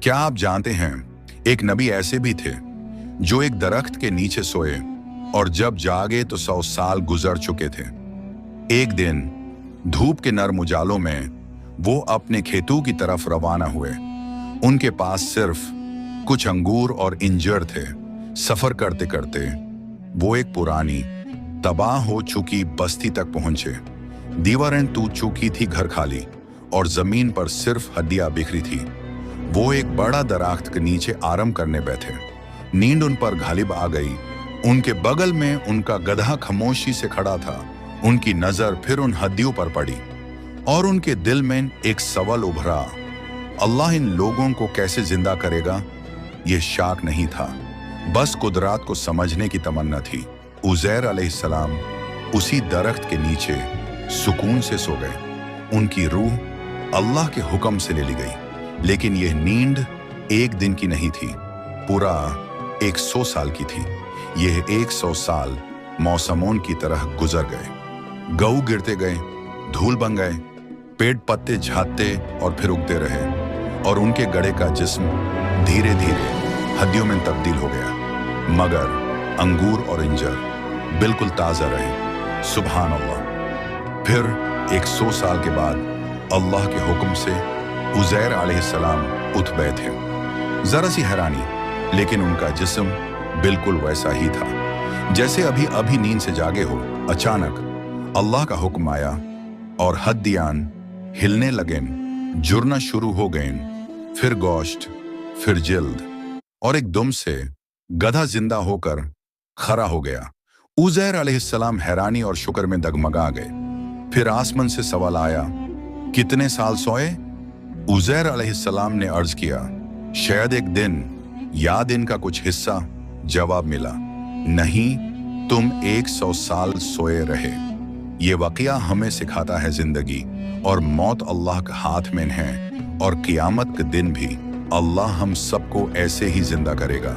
क्या आप जानते हैं, एक नबी ऐसे भी थे जो एक दरख्त के नीचे सोए और जब जागे तो 100 साल गुजर चुके थे। एक दिन धूप के नर्म उजालों में वो अपने खेतों की तरफ रवाना हुए। उनके पास सिर्फ कुछ अंगूर और इंजर थे। सफर करते करते वो एक पुरानी तबाह हो चुकी बस्ती तक पहुंचे। दीवारें टूट चुकी थी, घर खाली और जमीन पर सिर्फ हड्डियां बिखरी थी। वो एक बड़ा दरख्त के नीचे आराम करने बैठे। नींद उन पर गालिब आ गई। उनके बगल में उनका गधा खामोशी से खड़ा था। उनकी नजर फिर उन हड्डियों पर पड़ी और उनके दिल में एक सवाल उभरा, अल्लाह इन लोगों को कैसे जिंदा करेगा? ये शाक नहीं था, बस कुदरत को समझने की तमन्ना थी। उज़ैर अलैहिस्सलाम उसी दरख्त के नीचे सुकून से सो गए। उनकी रूह अल्लाह के हुक्म से ले ली गई। लेकिन यह नींद एक दिन की नहीं थी, पूरा 100 साल की थी। यह 100 साल मौसमों की तरह गुजर गए। गऊ गिरते गए, धूल बन गए, पेड़ पत्ते झाड़ते और फिर उगते रहे और उनके गड़े का जिस्म धीरे धीरे हड्डियों में तब्दील हो गया। मगर अंगूर और इंजर बिल्कुल ताज़ा रहे। सुभान अल्लाह। फिर 100 साल के बाद अल्लाह के हुक्म से उज़ैर अलैहिस्सलाम उठ बैठे। जरा सी हैरानी, लेकिन उनका जिस्म बिल्कुल वैसा ही था जैसे अभी अभी नींद से जागे हो। अचानक अल्लाह का हुक्म आया और हड्डियां हिलने लगें, जुड़ना शुरू हो गए। फिर गोश्त, फिर जिल्द, और एकदम से गधा जिंदा होकर खड़ा हो गया। उज़ैर अलैहिस्सलाम हैरानी और शुक्र में डगमगा गए। फिर आसमान से सवाल आया, कितने साल सोए? उज़ैर अलैहिस्सलाम ने अर्ज किया, शायद एक दिन या दिन का कुछ हिस्सा। जवाब मिला, नहीं, तुम 100 साल सोए रहे। ये वाकया हमें सिखाता है जिंदगी और मौत अल्लाह के हाथ में है और क़यामत के दिन भी अल्लाह हम सबको ऐसे ही जिंदा करेगा।